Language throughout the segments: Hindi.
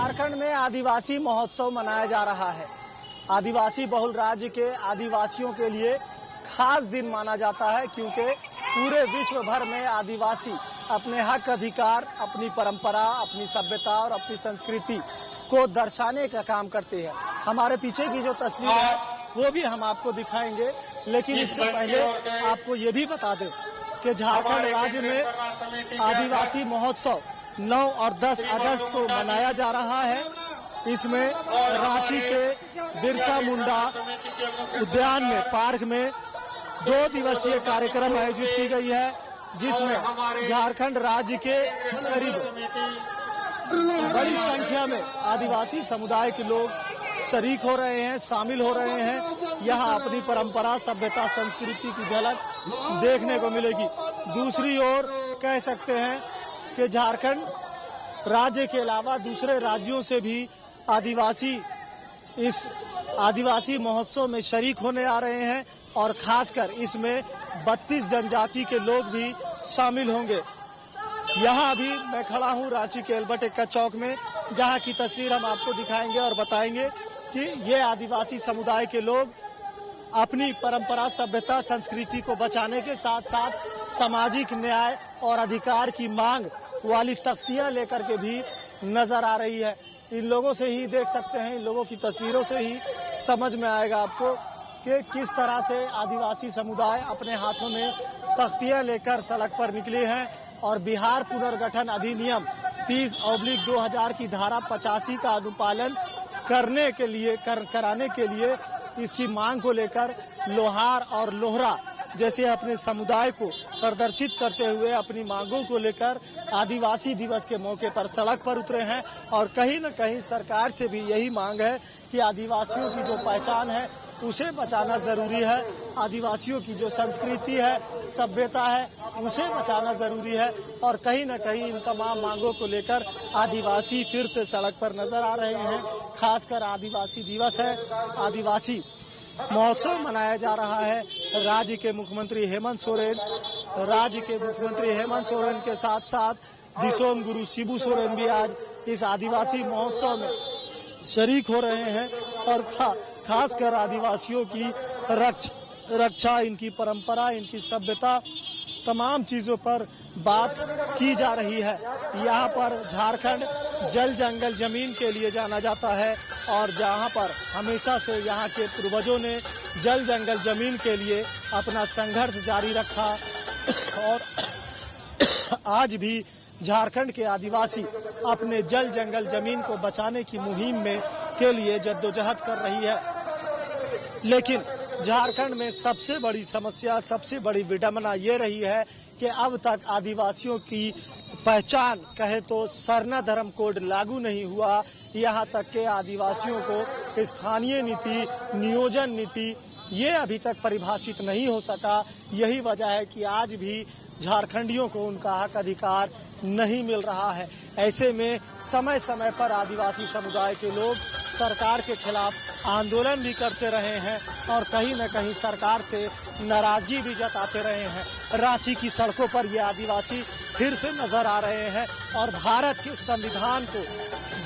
झारखंड में आदिवासी महोत्सव मनाया जा रहा है। आदिवासी बहुल राज्य के आदिवासियों के लिए खास दिन माना जाता है, क्योंकि पूरे विश्व भर में आदिवासी अपने हक अधिकार, अपनी परंपरा, अपनी सभ्यता और अपनी संस्कृति को दर्शाने का काम करते हैं। हमारे पीछे की जो तस्वीर है वो भी हम आपको दिखाएंगे, लेकिन इससे पहले आपको ये भी बता दें कि झारखंड राज्य में आदिवासी महोत्सव 9 और 10 अगस्त को मनाया जा रहा है। इसमें रांची के बिरसा मुंडा उद्यान में, पार्क में 2 दिवसीय कार्यक्रम आयोजित की गई है, जिसमें झारखंड राज्य के करीब बड़ी संख्या में आदिवासी समुदाय के लोग शरीक हो रहे हैं, शामिल हो रहे हैं। यहाँ अपनी परंपरा, सभ्यता, संस्कृति की झलक देखने को मिलेगी। दूसरी ओर कह सकते हैं कि झारखंड राज्य के अलावा दूसरे राज्यों से भी आदिवासी इस आदिवासी महोत्सव में शरीक होने आ रहे हैं और खासकर इसमें 32 जनजाति के लोग भी शामिल होंगे। यहाँ अभी मैं खड़ा हूँ रांची के एल्बर्ट एक्का चौक में, जहाँ की तस्वीर हम आपको दिखाएंगे और बताएंगे कि ये आदिवासी समुदाय के लोग अपनी परंपरा, सभ्यता, संस्कृति को बचाने के साथ साथ सामाजिक न्याय और अधिकार की मांग वाली तख्तियां लेकर के भी नजर आ रही है। इन लोगों से ही देख सकते हैं, इन लोगों की तस्वीरों से ही समझ में आएगा आपको कि किस तरह से आदिवासी समुदाय अपने हाथों में तख्तियां लेकर सड़क पर निकले हैं और बिहार पुनर्गठन अधिनियम 30/2000 की धारा 85 का अनुपालन कराने के लिए इसकी मांग को लेकर लोहार और लोहरा जैसे अपने समुदाय को प्रदर्शित करते हुए अपनी मांगों को लेकर आदिवासी दिवस के मौके पर सड़क पर उतरे हैं। और कहीं न कहीं सरकार से भी यही मांग है कि आदिवासियों की जो पहचान है उसे बचाना जरूरी है, आदिवासियों की जो संस्कृति है, सभ्यता है, उसे बचाना जरूरी है। और कहीं न कहीं इन तमाम मांगों को लेकर आदिवासी फिर से सड़क पर नजर आ रहे हैं। खासकर आदिवासी दिवस है, आदिवासी महोत्सव मनाया जा रहा है। राज्य के मुख्यमंत्री हेमंत सोरेन के साथ साथ दिसोम गुरु शिबू सोरेन भी आज इस आदिवासी महोत्सव में शरीक हो रहे हैं और खासकर आदिवासियों की रक्षा, इनकी परंपरा, इनकी सभ्यता, तमाम चीजों पर बात की जा रही है। यहाँ पर झारखंड जल जंगल जमीन के लिए जाना जाता है और जहाँ पर हमेशा से यहाँ के पूर्वजों ने जल जंगल जमीन के लिए अपना संघर्ष जारी रखा और आज भी झारखंड के आदिवासी अपने जल जंगल जमीन को बचाने की मुहिम में के लिए जद्दोजहद कर रही है। लेकिन झारखंड में सबसे बड़ी समस्या, सबसे बड़ी विडंबना ये रही है कि अब तक आदिवासियों की पहचान कहे तो सरना धर्म कोड लागू नहीं हुआ। यहाँ तक के आदिवासियों को स्थानीय नीति, नियोजन नीति ये अभी तक परिभाषित नहीं हो सका। यही वजह है कि आज भी झारखंडियों को उनका हक अधिकार नहीं मिल रहा है। ऐसे में समय समय पर आदिवासी समुदाय के लोग सरकार के खिलाफ आंदोलन भी करते रहे हैं और कहीं न कहीं सरकार से नाराजगी भी जताते रहे हैं। रांची की सड़कों पर ये आदिवासी फिर से नजर आ रहे हैं और भारत के संविधान को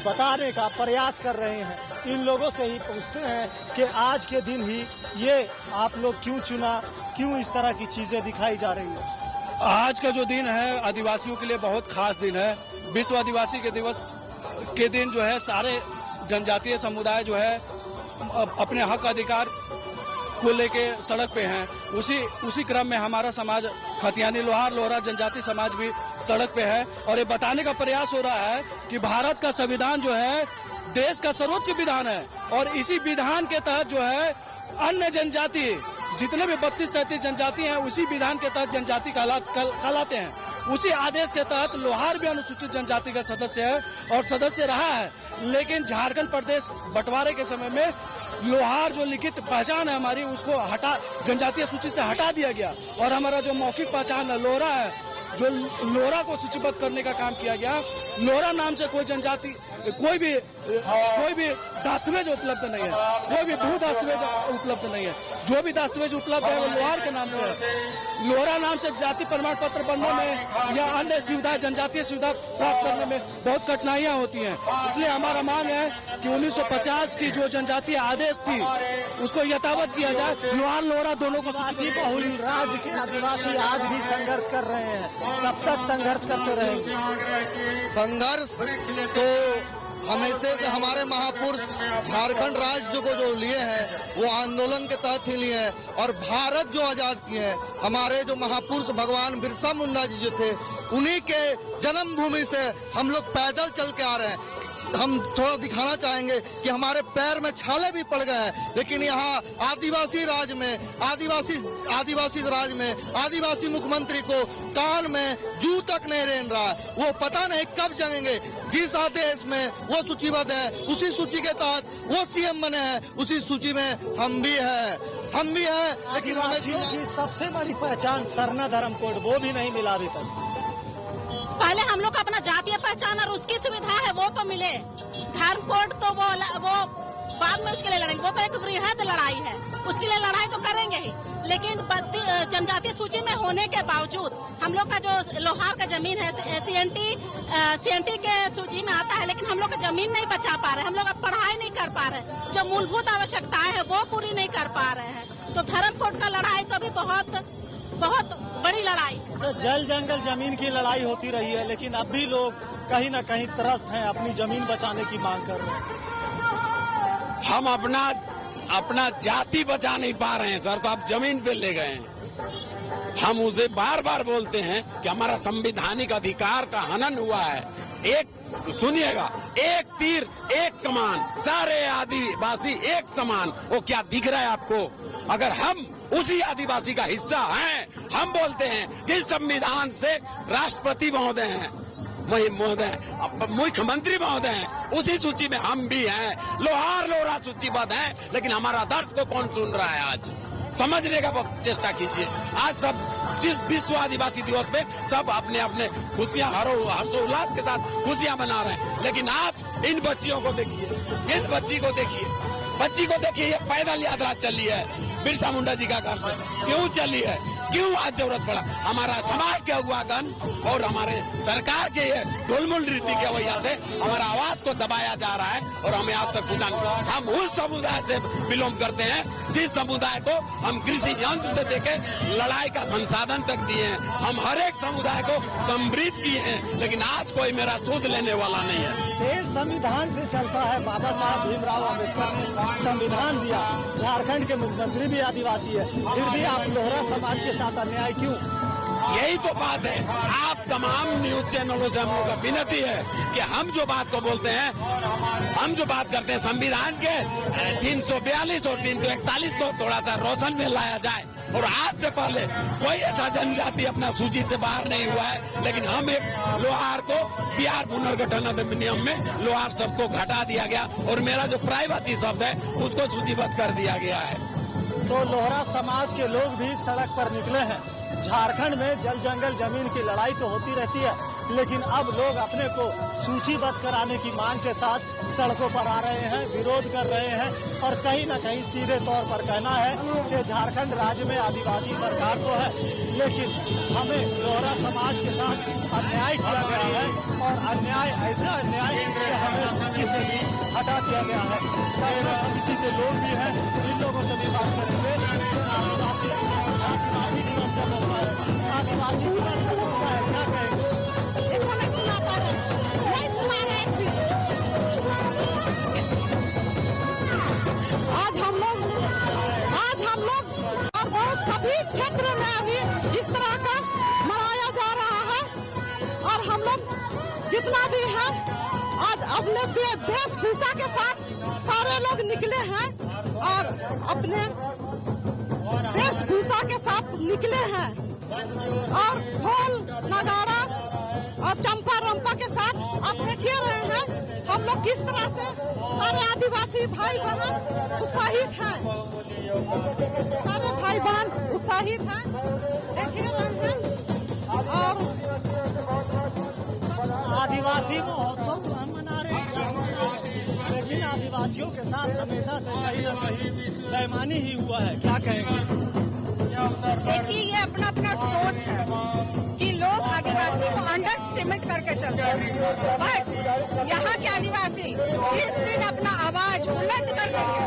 बताने का प्रयास कर रहे हैं। इन लोगों से ही पूछते हैं कि आज के दिन ही ये आप लोग क्यों चुना, क्यों इस तरह की चीजें दिखाई जा रही है? आज का जो दिन है आदिवासियों के लिए बहुत खास दिन है। विश्व आदिवासी के दिवस के दिन जो है सारे जनजातीय समुदाय जो है अपने हक अधिकार को लेके सड़क पे हैं। उसी क्रम में हमारा समाज खतियानी लोहार लोहरा जनजाति समाज भी सड़क पे है और ये बताने का प्रयास हो रहा है कि भारत का संविधान जो है देश का सर्वोच्च विधान है और इसी विधान के तहत जो है अन्य जनजाति जितने भी 32-33 जनजाति हैं उसी विधान के तहत जनजाति कहलाते हैं। उसी आदेश के तहत लोहार भी अनुसूचित जनजाति का सदस्य है और सदस्य रहा है। लेकिन झारखंड प्रदेश बंटवारे के समय में लोहार जो लिखित पहचान है हमारी उसको जनजातीय सूची से हटा दिया गया और हमारा जो मौखिक पहचान है लोहरा है जो लोहरा को सूचीबद्ध करने का काम किया गया। लोहरा नाम से कोई जनजाति कोई भी दस्तावेज उपलब्ध नहीं है, कोई भी भू दस्तावेज उपलब्ध नहीं है। जो भी दस्तावेज उपलब्ध है वो लोहार के नाम से है। लोहरा नाम से जाति प्रमाण पत्र बनने में या अन्य सुविधा जनजातीय सुविधा प्राप्त करने में बहुत कठिनाइयां होती हैं। इसलिए हमारा मांग है कि 1950 की जो जनजातीय आदेश थी उसको यथावत किया जाए। लोहार लोहरा दोनों को आदिवासी बहुल राज्य के आदिवासी आज भी संघर्ष कर रहे हैं, कब तक संघर्ष करते रहेंगे? संघर्ष तो हमेशा से हमारे महापुरुष झारखंड राज्य को जो लिए हैं वो आंदोलन के तहत ही लिए हैं। और भारत जो आजाद किए हैं, हमारे जो महापुरुष भगवान बिरसा मुंडा जी जो थे, उन्हीं के जन्मभूमि से हम लोग पैदल चल के आ रहे हैं। हम थोड़ा दिखाना चाहेंगे कि हमारे पैर में छाले भी पड़ गए हैं, लेकिन यहाँ आदिवासी राज में आदिवासी मुख्यमंत्री को कान में जू तक नहीं रेन रहा है। वो पता नहीं कब जमेंगे। जिस आदेश में वो सूचीबद्ध है, उसी सूची के तहत वो सीएम बने हैं, उसी सूची में हम भी हैं। लेकिन आदिवासियों की सबसे बड़ी पहचान सरना धर्म कोड, वो भी नहीं मिला अभी तक। पहले हम लोग को अपना जातीय पहचान और उसकी सुविधा है वो तो मिले। धर्म कोड तो वो बाद में उसके लिए लड़ेंगे, वो तो एक वृहद लड़ाई है, उसके लिए लड़ाई तो करेंगे ही। लेकिन जनजातीय सूची में होने के बावजूद हम लोग का जो लोहार का जमीन है सीएनटी के सूची में आता है, लेकिन हम लोग का जमीन नहीं बचा पा रहे, हम लोग अब पढ़ाई नहीं कर पा रहे, जो मूलभूत आवश्यकताएं हैं वो पूरी नहीं कर पा रहे हैं। तो धर्म कोड का लड़ाई तो अभी बहुत बड़ी लड़ाई है। जल जंगल जमीन की लड़ाई होती रही है, लेकिन अब भी लोग कहीं न कहीं त्रस्त हैं, अपनी जमीन बचाने की मांग कर रहे हैं। हम अपना जाति बचा नहीं पा रहे हैं सर, तो आप जमीन पे ले गए हैं। हम उसे बार बार बोलते हैं कि हमारा संवैधानिक अधिकार का हनन हुआ है। सुनिएगा, एक तीर एक कमान, सारे आदिवासी एक समान। वो क्या दिख रहा है आपको? अगर हम उसी आदिवासी का हिस्सा हैं, हम बोलते हैं जिस संविधान से राष्ट्रपति महोदय हैं, मुख्यमंत्री महोदय हैं, उसी सूची में हम भी हैं। लोहार लोहरा सूचीबद्ध हैं, लेकिन हमारा दर्द को कौन सुन रहा है? आज समझने का चेष्टा कीजिए। आज सब जिस विश्व आदिवासी दिवस में सब अपने अपने खुशियां हर्षोल्लास के साथ खुशियां मना रहे हैं, लेकिन आज इन बच्चियों को देखिए, इस बच्ची को देखिए, ये पैदल यात्रा चली है बिरसा मुंडा जी का घर से। क्यों चली है? क्यों आज जरूरत पड़ा? हमारा समाज के अगुवागण और हमारे सरकार के ये ढुलमुल रीति के वजह से हमारा आवाज को दबाया जा रहा है और हमें आज तक पहुंचा। हम उस समुदाय से बिलोंग करते हैं जिस समुदाय को हम कृषि यंत्र से देके लड़ाई का संसाधन तक दिए हैं। हम हर एक समुदाय को समृद्ध किए हैं, लेकिन आज कोई मेरा सूद लेने वाला नहीं है। देश संविधान से चलता है। बाबा साहब भीमराव अम्बेडकर ने संविधान दिया। झारखंड के मुख्यमंत्री भी आदिवासी है, फिर भी आप लोहरा समाज के साथ अन्याय क्यों? यही तो बात है। आप तमाम न्यूज चैनलों से हम लोग का विनती है कि हम जो बात को बोलते हैं, हम जो बात करते हैं संविधान के 342 और 341 को थोड़ा सा रोशन में लाया जाए। और आज से पहले कोई ऐसा जनजाति अपना सूची से बाहर नहीं हुआ है, लेकिन हम एक लोहार को बिहार पुनर्गठन अधिनियम में लोहार सबको घटा दिया गया और मेरा जो प्राइवेसी शब्द है उसको सूचीबद्ध कर दिया गया है। तो लोहरा समाज के लोग भी सड़क पर निकले हैं। झारखंड में जल जंगल जमीन की लड़ाई तो होती रहती है, लेकिन अब लोग अपने को सूचीबद्ध कराने की मांग के साथ सड़कों पर आ रहे हैं, विरोध कर रहे हैं। और कहीं न कहीं सीधे तौर पर कहना है कि झारखंड राज्य में आदिवासी सरकार तो है, लेकिन हमें लोहरा समाज के साथ अन्याय किया गया है और अन्याय ऐसा अन्याय कि हमें सूची से भी हटा दिया गया है। सरना समिति के लोग भी हैं, इन लोगों से भी बात करेंगे। आदिवासी दिवस का मौका है, आदिवासी दिवस का मौका है, क्या कहेंगे? देखो नहीं सुनाता है, नहीं सुना रहे फिर। आज हम लोग और बहुत सभी क्षेत्र में अभी इस तरह का मनाया जा रहा है। और हम लोग जितना भी है आज अपने वेशभूषा के साथ सारे लोग निकले हैं और अपने वेशभूषा के साथ निकले हैं और ढोल नगाड़ा और चंपा रंपा के साथ आप देखिए रहे हैं हम लोग किस तरह से सारे आदिवासी भाई बहन उत्साहित हैं। सारे भाई बहन उत्साहित हैं, देखिए रहे हैं। और आदिवासी महोत्सव तो हम मना रहे हैं, लेकिन आदिवासियों के साथ हमेशा से कहीं न कहीं बेईमानी ही हुआ है, क्या कहेंगे? देखिए, ये अपना अपना सोच है कि लोग आदिवासी को अंडर एस्टिमेट करके चलते हैं, बट यहाँ के आदिवासी जिस दिन अपना आवाज बुलंद कर देंगे,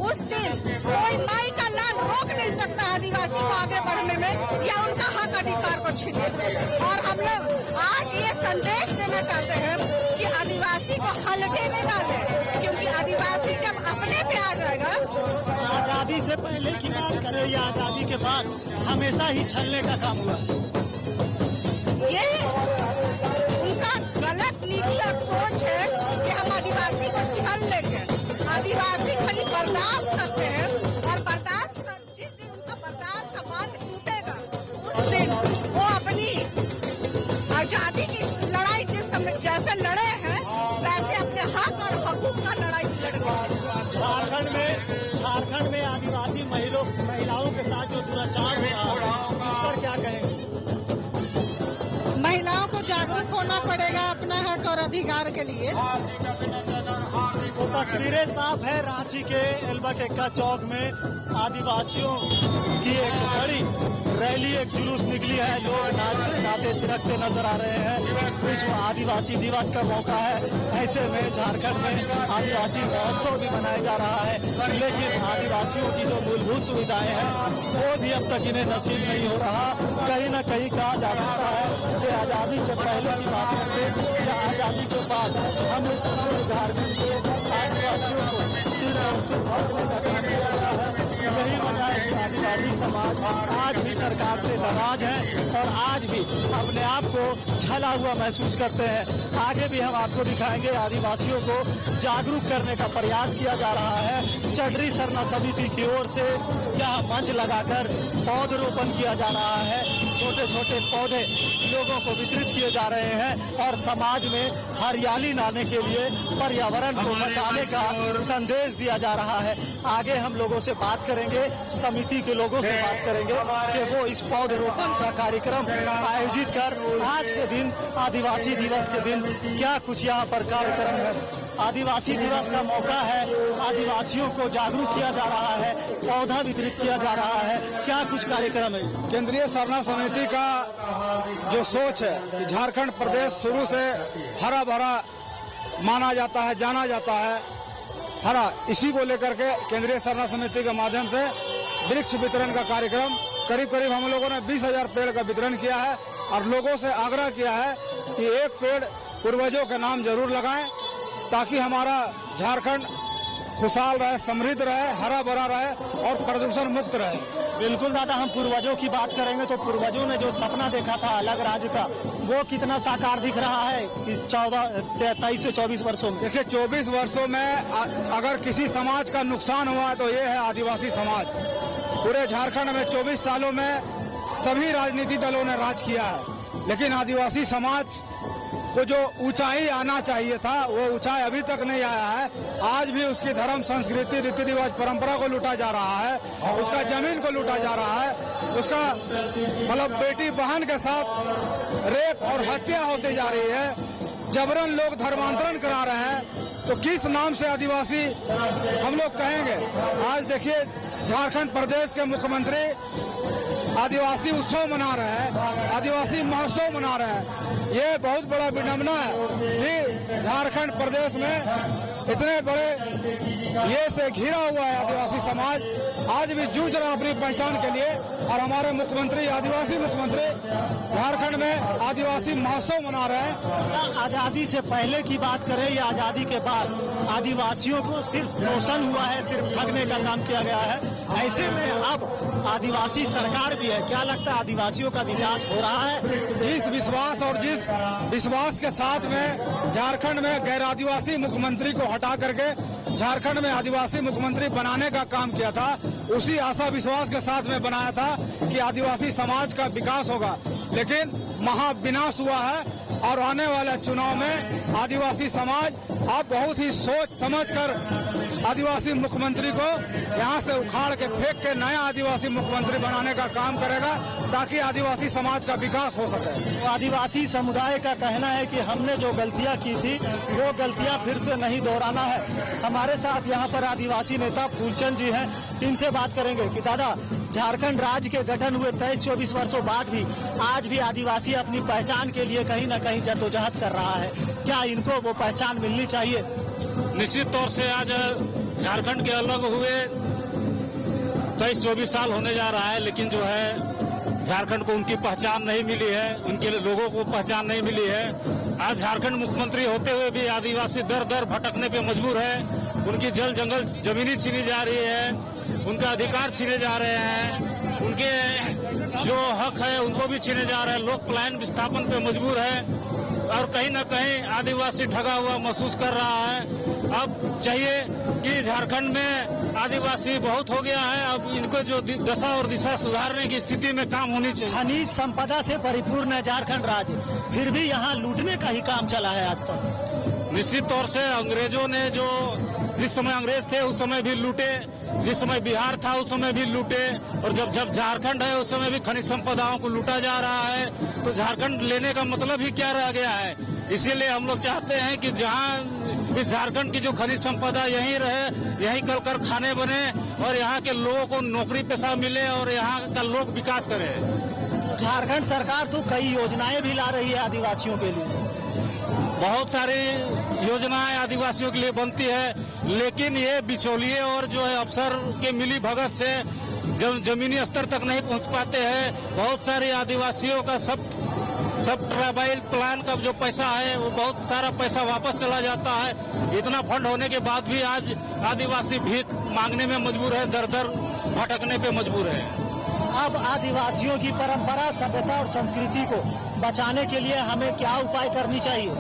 उस दिन कोई माई का लाल रोक नहीं सकता आदिवासी को आगे बढ़ने में या उनका हक अधिकार को छीनने में। और हम लोग आज ये संदेश देना चाहते हैं कि आदिवासी को हल्के में ना ले, क्योंकि आदिवासी जब अपने पे आ जाएगा। आजादी से पहले की बात करें या आजादी के बाद, हमेशा ही छलने का काम हुआ। ये उनका गलत नीति और सोच है कि हम आदिवासी को छल लेंगे। आदिवासी खाली बर्दाश्त करते हैं, और जिस दिन उनका बर्दाश्त का बांध टूटेगा, उस दिन वो अपनी आजादी की लड़ाई जिस समय जैसे लड़े हैं, वैसे अपने हक और हकूक का लड़ाई लड़ेंगे। झारखंड में आदिवासी महिलाओं के साथ जो दुराचार हो रहा है, इस पर क्या कहेंगे? महिलाओं को जागरूक होना पड़ेगा अपना हक और अधिकार के लिए। तो तस्वीरें साफ है, रांची के एल्बर्ट एक्का चौक में आदिवासियों की एक बड़ी रैली, एक जुलूस निकली है। लोग नाचते गाते थिरकते नजर आ रहे हैं। विश्व आदिवासी दिवस का मौका है, ऐसे में झारखंड में आदिवासी महोत्सव भी मनाया जा रहा है, लेकिन आदिवासियों की जो मूलभूत सुविधाएं हैं वो भी अब तक इन्हें नसीब नहीं हो रहा। कहीं न कहीं कहा जा सकता है कि आजादी से पहले की बात करते या आजादी के बाद हमने सबसे झारखंड के आदिवासियों को सिर्फ और सिर्फ हौसले का काम किया गया है। यही वजह है कि आदिवासी समाज आज भी सरकार से नाराज है और आज भी अपने आप को छला हुआ महसूस करते हैं। आगे भी हम आपको दिखाएंगे, आदिवासियों को जागरूक करने का प्रयास किया जा रहा है। चडरी सरना समिति की ओर से यह मंच लगाकर पौधरोपण किया जा रहा है। छोटे छोटे पौधे लोगों को वितरित किए जा रहे हैं और समाज में हरियाली लाने के लिए, पर्यावरण को बचाने का संदेश दिया जा रहा है। आगे हम लोगों से बात करेंगे, समिति के लोगों से बात करेंगे कि वो इस पौधरोपण का कार्यक्रम आयोजित कर आज के दिन, आदिवासी दिवस के दिन, क्या कुछ यहाँ पर कार्यक्रम है। आदिवासी दिवस का मौका है, आदिवासियों को जागरूक किया जा रहा है, पौधा वितरित किया जा रहा है, क्या कुछ कार्यक्रम है। केंद्रीय सरना समिति का जो सोच है कि झारखंड प्रदेश शुरू से हरा भरा माना जाता है, जाना जाता है हरा, इसी को लेकर के केंद्रीय सरना समिति के माध्यम से वृक्ष वितरण का कार्यक्रम करीब हम लोगों ने 20,000 पेड़ का वितरण किया है और लोगों से आग्रह किया है कि एक पेड़ पूर्वजों के नाम जरूर लगाएं, ताकि हमारा झारखंड खुशहाल रहे, समृद्ध रहे, हरा भरा रहे और प्रदूषण मुक्त रहे। बिल्कुल दादा, हम पूर्वजों की बात करेंगे तो पूर्वजों ने जो सपना देखा था अलग राज्य का, वो कितना साकार दिख रहा है इस 23 से 24 वर्षों में। देखिए, 24 वर्षों में अगर किसी समाज का नुकसान हुआ है तो ये है आदिवासी समाज। पूरे झारखंड में 24 सालों में सभी राजनीतिक दलों ने राज किया है, लेकिन आदिवासी समाज को जो ऊंचाई आना चाहिए था वो ऊंचाई अभी तक नहीं आया है। आज भी उसकी धर्म, संस्कृति, रीति रिवाज, परंपरा को लूटा जा रहा है, उसका जमीन को लूटा जा रहा है, उसका मतलब बेटी बहन के साथ रेप और हत्या होती जा रही है, जबरन लोग धर्मांतरण करा रहे हैं। तो किस नाम से आदिवासी हम लोग कहेंगे। आज देखिए, झारखंड प्रदेश के मुख्यमंत्री आदिवासी उत्सव मना रहे हैं, आदिवासी महोत्सव मना रहे हैं। ये बहुत बड़ा विडंबना है कि झारखंड प्रदेश में इतने बड़े ये से घिरा हुआ है आदिवासी समाज, आज भी जूझ रहा अपनी पहचान के लिए। और हमारे मुख्यमंत्री, आदिवासी मुख्यमंत्री झारखंड में आदिवासी महोत्सव मना रहे हैं। आजादी से पहले की बात करें या आजादी के बाद, आदिवासियों को सिर्फ शोषण हुआ है, सिर्फ ठगने का काम किया गया है। ऐसे में अब आदिवासी सरकार भी है, क्या लगता है आदिवासियों का विकास हो रहा है? जिस विश्वास और जिस विश्वास के साथ में झारखंड में गैर आदिवासी मुख्यमंत्री को हटा करके झारखंड में आदिवासी मुख्यमंत्री बनाने का काम किया था, उसी आशा विश्वास के साथ में बनाया था कि आदिवासी समाज का विकास होगा, लेकिन महाविनाश हुआ है। और आने वाले चुनाव में आदिवासी समाज अब बहुत ही सोच समझ कर आदिवासी मुख्यमंत्री को यहाँ से उखाड़ के फेंक के नया आदिवासी मुख्यमंत्री बनाने का काम करेगा, ताकि आदिवासी समाज का विकास हो सके। तो आदिवासी समुदाय का कहना है कि हमने जो गलतियां की थी वो गलतियां फिर से नहीं दोहराना है। हमारे साथ यहाँ पर आदिवासी नेता फूलचंद जी हैं, इनसे बात करेंगे कि दादा, झारखंड राज्य के गठन हुए 23-24 वर्षों बाद भी आज भी आदिवासी अपनी पहचान के लिए कहीं न कहीं जद्दोजहद कर रहा है, क्या इनको वो पहचान मिलनी चाहिए? निश्चित तौर से आज झारखंड के अलग हुए 23-24 साल होने जा रहा है, लेकिन जो है झारखंड को उनकी पहचान नहीं मिली है, उनके लोगों को पहचान नहीं मिली है। आज झारखंड मुख्यमंत्री होते हुए भी आदिवासी दर दर भटकने पे मजबूर है। उनकी जल जंगल जमीनी छीनी जा रही है, उनका अधिकार छीने जा रहे हैं, उनके जो हक है उनको भी छीने जा रहे हैं। लोक पलायन विस्थापन पे मजबूर है और कहीं न कहीं आदिवासी ठगा हुआ महसूस कर रहा है। अब चाहिए कि झारखंड में आदिवासी बहुत हो गया है, अब इनको जो दशा और दिशा सुधारने की स्थिति में काम होनी चाहिए। खनिज संपदा से परिपूर्ण है झारखंड राज्य, फिर भी यहाँ लूटने का ही काम चला है आज तक। निश्चित तौर से अंग्रेजों ने जो जिस समय अंग्रेज थे उस समय भी लूटे, जिस समय बिहार था उस समय भी लूटे, और जब झारखंड है उस समय भी खनिज संपदाओं को लूटा जा रहा है। तो झारखंड लेने का मतलब ही क्या रह गया है? इसीलिए हम लोग चाहते हैं कि जहां इस झारखंड की जो खनिज संपदा यहीं रहे, यहीं कल कारखाने बने और यहाँ के लोगों को नौकरी पेशा मिले और यहाँ का लोग विकास करे। झारखंड सरकार तो कई योजनाएं भी ला रही है आदिवासियों के लिए, बहुत सारी योजनाएं आदिवासियों के लिए बनती है, लेकिन ये बिचौलिए और जो है अफसर के मिली भगत से जमीनी स्तर तक नहीं पहुंच पाते हैं। बहुत सारे आदिवासियों का सब ट्राइबल प्लान का जो पैसा है वो बहुत सारा पैसा वापस चला जाता है। इतना फंड होने के बाद भी आज आदिवासी भीख मांगने में मजबूर है, दर दर भटकने पे मजबूर है। अब आदिवासियों की परंपरा, सभ्यता और संस्कृति को बचाने के लिए हमें क्या उपाय करनी चाहिए?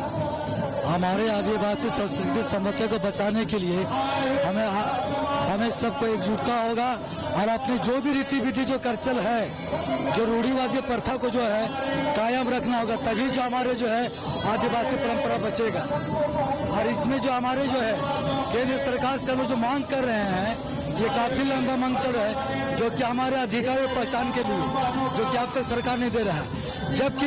हमारे आदिवासी संस्कृति सभ्यता को बचाने के लिए हमें सबको एकजुटता होगा और अपनी जो भी रीति विधि जो कल्चर है, जो रूढ़िवादी प्रथा को जो है कायम रखना होगा, तभी जो हमारे जो है आदिवासी परंपरा बचेगा। और इसमें जो हमारे जो है केंद्र सरकार से हम जो मांग कर रहे हैं, ये काफी लंबा मांग चल रहा है, जो कि हमारे अधिकारों पहचान के लिए, जो कि अब तक सरकार नहीं दे रहा है। जबकि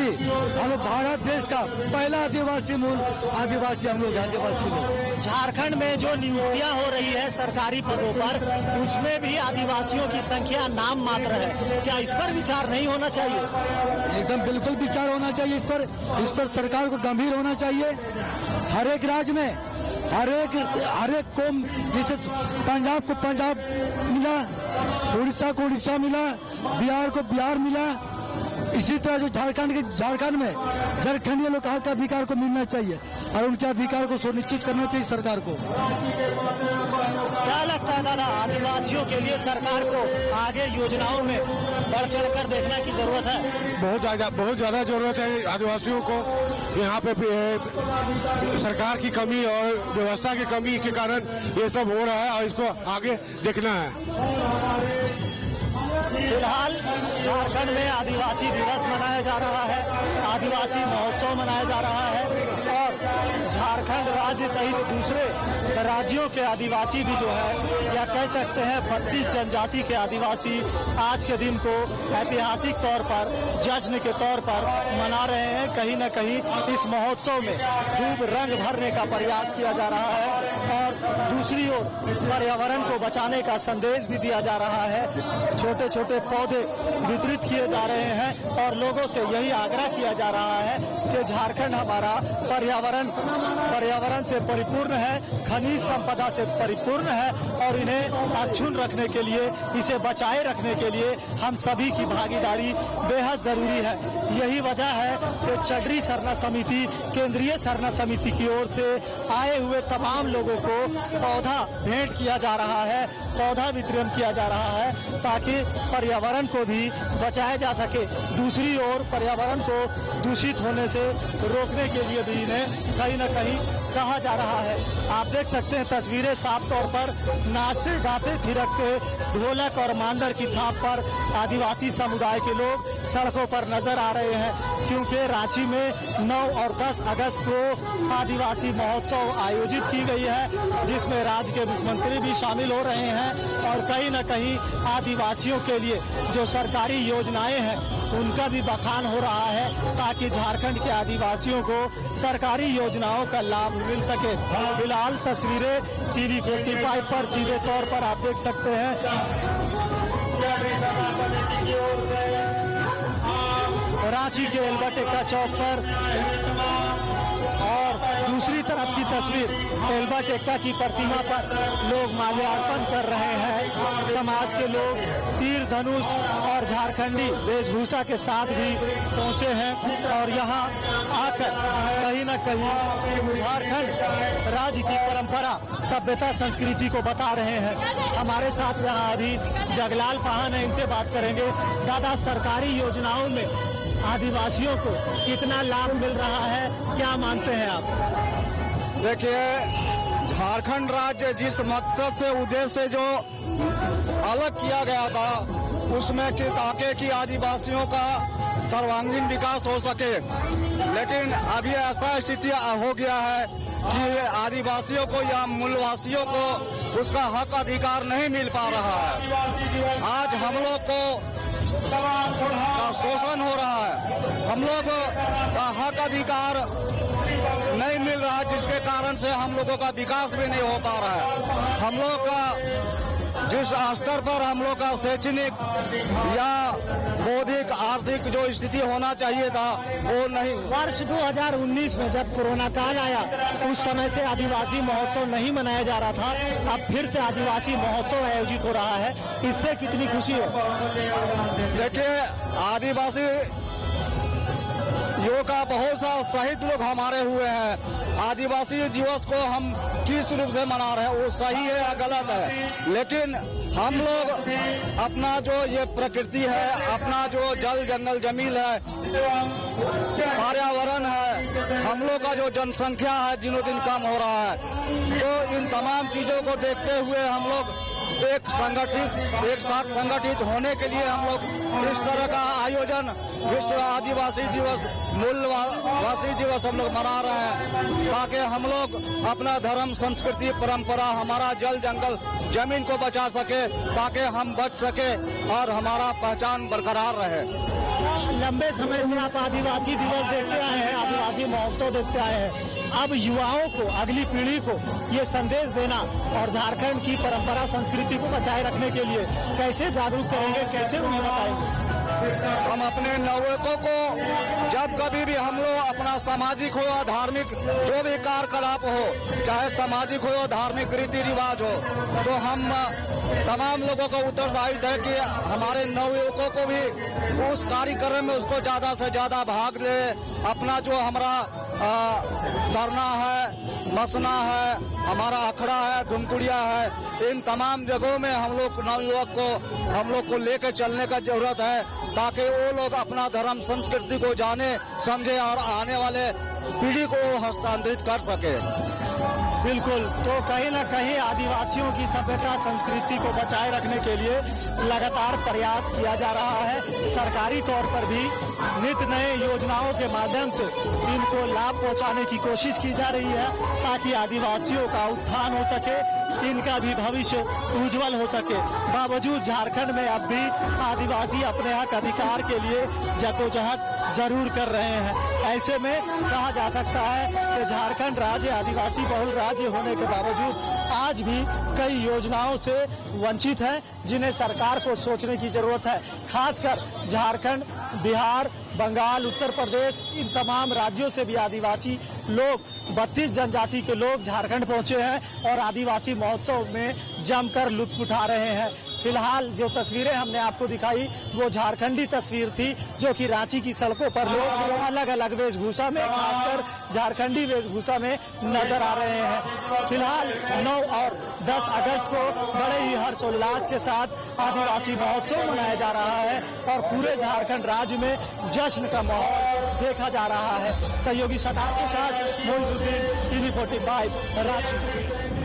हम लोग भारत देश का पहला आदिवासी मूल आदिवासी हम लोग, आदिवासी लोग। झारखंड में जो नियुक्तियां हो रही है सरकारी पदों पर, उसमें भी आदिवासियों की संख्या नाम मात्र है, क्या इस पर विचार नहीं होना चाहिए? एकदम बिल्कुल विचार होना चाहिए इस पर सरकार को गंभीर होना चाहिए। हर एक राज्य में हर एक कौम, जैसे पंजाब को पंजाब मिला, उड़ीसा को उड़ीसा मिला, बिहार को बिहार मिला, इसी तरह जो झारखंड में झारखंडी लोग का अधिकार को मिलना चाहिए और उनके अधिकार को सुनिश्चित करना चाहिए सरकार को। क्या लगता है दादा, आदिवासियों के लिए सरकार को आगे योजनाओं में बढ़ चढ़ कर देखने की जरूरत है? बहुत ज्यादा जरूरत है आदिवासियों को। यहाँ पे सरकार की कमी और व्यवस्था की कमी के कारण ये सब हो रहा है और इसको आगे देखना है। फिलहाल झारखंड में आदिवासी दिवस मनाया जा रहा है, आदिवासी महोत्सव मनाया जा रहा है और झारखंड राज्य सहित दूसरे राज्यों के आदिवासी भी जो है, या कह सकते हैं 32 जनजाति के आदिवासी आज के दिन को ऐतिहासिक तौर पर जश्न के तौर पर मना रहे हैं। कहीं न कहीं इस महोत्सव में खूब रंग भरने का प्रयास किया जा रहा है और दूसरी ओर पर्यावरण को बचाने का संदेश भी दिया जा रहा है। छोटे छोटे पौधे वितरित किए जा रहे हैं और लोगों से यही आग्रह किया जा रहा है कि झारखंड हमारा पर्यावरण से परिपूर्ण है, खनिज संपदा से परिपूर्ण है और इन्हें अक्षुण्ण रखने के लिए, इसे बचाए रखने के लिए हम सभी की भागीदारी बेहद जरूरी है। यही वजह है कि चड्री सरना समिति, केंद्रीय सरना समिति की ओर से आए हुए तमाम लोगों को पौधा भेंट किया जा रहा है, पौधा वितरण किया जा रहा है ताकि पर्यावरण को भी बचाया जा सके। दूसरी ओर पर्यावरण को दूषित होने से रोकने के लिए भी इन्हें कहीं न कहीं कहा जा रहा है। आप देख सकते हैं तस्वीरें साफ तौर पर नाचते गाते थिरकते ढोलक और मांदड़ की थाप पर आदिवासी समुदाय के लोग सड़कों पर नजर आ रहे हैं, क्योंकि रांची में 9 और 10 अगस्त को आदिवासी महोत्सव आयोजित की गई है, जिसमें राज्य के मुख्यमंत्री भी शामिल हो रहे हैं और कहीं न कहीं आदिवासियों के लिए जो सरकारी योजनाएं हैं उनका भी बखान हो रहा है, ताकि झारखंड के आदिवासियों को सरकारी योजनाओं का लाभ मिल सके। फिलहाल तस्वीरें टीवी 45 पर सीधे तौर पर आप देख सकते हैं। रांची के एल्बर्ट एक्का चौक पर और दूसरी तरफ की तस्वीर एल्बर्ट एक्का की प्रतिमा पर लोग माल्यार्पण कर रहे हैं। समाज के लोग तीर धनुष और झारखंडी वेशभूषा के साथ भी पहुंचे हैं और यहाँ आकर कहीं न कहीं झारखंड राज्य की परंपरा, सभ्यता, संस्कृति को बता रहे हैं। हमारे साथ यहाँ अभी जगलाल पाहन है, इनसे बात करेंगे। दादा, सरकारी योजनाओं में आदिवासियों को कितना लाभ मिल रहा है, क्या मानते हैं आप? देखिए, झारखंड राज्य जिस मकसद से उद्देश्य से जो अलग किया गया था, उसमें कि ताकि कि आदिवासियों का सर्वांगीण विकास हो सके, लेकिन अभी ऐसा स्थिति हो गया है कि आदिवासियों को या मूलवासियों को उसका हक अधिकार नहीं मिल पा रहा है। आज हम लोग को का शोषण हो रहा है, हम लोग का हक अधिकार नहीं मिल रहा है, जिसके कारण से हम लोगों का विकास भी नहीं हो पा रहा है। हम लोग का जिस स्तर पर हम लोग का शैक्षणिक या बौद्धिक आर्थिक जो स्थिति होना चाहिए था वो नहीं। वर्ष 2019 में जब कोरोना काल आया, उस समय से आदिवासी महोत्सव नहीं मनाया जा रहा था, अब फिर से आदिवासी महोत्सव आयोजित हो रहा है, इससे कितनी खुशी है? देखिए, आदिवासी योग का बहुत सा शहीद लोग हमारे हुए हैं। आदिवासी दिवस को हम किस रूप से मना रहे हैं वो सही है या गलत है, लेकिन हम लोग अपना जो ये प्रकृति है, अपना जो जल जंगल जमीन है, पर्यावरण है, हम लोग का जो जनसंख्या है दिनों दिन कम हो रहा है, तो इन तमाम चीजों को देखते हुए हम लोग एक साथ संगठित होने के लिए हम लोग इस तरह का आयोजन विश्व आदिवासी दिवस, मूलवासी दिवस हम लोग मना रहे हैं, ताकि हम लोग अपना धर्म, संस्कृति, परंपरा, हमारा जल जंगल जमीन को बचा सके, ताकि हम बच सके और हमारा पहचान बरकरार रहे। लंबे समय से आप आदिवासी दिवस देखते आए हैं, आदिवासी महोत्सव देखते आए हैं, अब युवाओं को, अगली पीढ़ी को ये संदेश देना और झारखंड की परंपरा, संस्कृति को बचाए रखने के लिए कैसे जागरूक करेंगे, कैसे उन्हें बताएंगे? हम अपने नवयुवकों को जब कभी भी हम लोग अपना सामाजिक हो या धार्मिक जो भी कार्यकलाप हो, चाहे सामाजिक हो या धार्मिक रीति रिवाज हो, तो हम तमाम लोगों का उत्तरदायित्व है कि हमारे नवयुवकों को भी उस कार्यक्रम में उसको ज्यादा से ज्यादा भाग ले। अपना जो हमारा सरना है, मसना है, हमारा अखड़ा है, धुमकुड़िया है, इन तमाम जगहों में हम लोग नवयुवक को हम लोग को लेकर चलने का जरूरत है, ताकि वो लोग अपना धर्म, संस्कृति को जाने, समझे और आने वाले पीढ़ी को हस्तांतरित कर सके। बिल्कुल, तो कहीं न कहीं आदिवासियों की सभ्यता, संस्कृति को बचाए रखने के लिए लगातार प्रयास किया जा रहा है। सरकारी तौर पर भी नित नए योजनाओं के माध्यम से इनको लाभ पहुंचाने की कोशिश की जा रही है, ताकि आदिवासियों का उत्थान हो सके, इनका भी भविष्य उज्जवल हो सके। बावजूद झारखंड में अब भी आदिवासी अपने हक अधिकार के लिए जद्दोजहद जरूर कर रहे हैं। ऐसे में कहा जा सकता है कि झारखंड राज्य आदिवासी बहुल राज्य होने के बावजूद आज भी कई योजनाओं से वंचित है, जिन्हें सरकार को सोचने की जरूरत है। खासकर झारखंड, बिहार, बंगाल, उत्तर प्रदेश, इन तमाम राज्यों से भी आदिवासी लोग, 32 जनजाति के लोग झारखंड पहुंचे हैं और आदिवासी महोत्सव में जमकर लुत्फ उठा रहे हैं। फिलहाल जो तस्वीरें हमने आपको दिखाई वो झारखंडी तस्वीर थी, जो कि रांची की सड़कों पर लोग अलग अलग वेशभूषा में, खासकर झारखंडी वेशभूषा में नजर आ रहे हैं। फिलहाल 9 और 10 अगस्त को बड़े ही हर्षोल्लास के साथ आदिवासी महोत्सव मनाया जा रहा है और पूरे झारखंड राज्य में जश्न का माहौल देखा जा रहा है। सहयोगी शताब के साथ मोइजुद्दीन, TV45 रांची।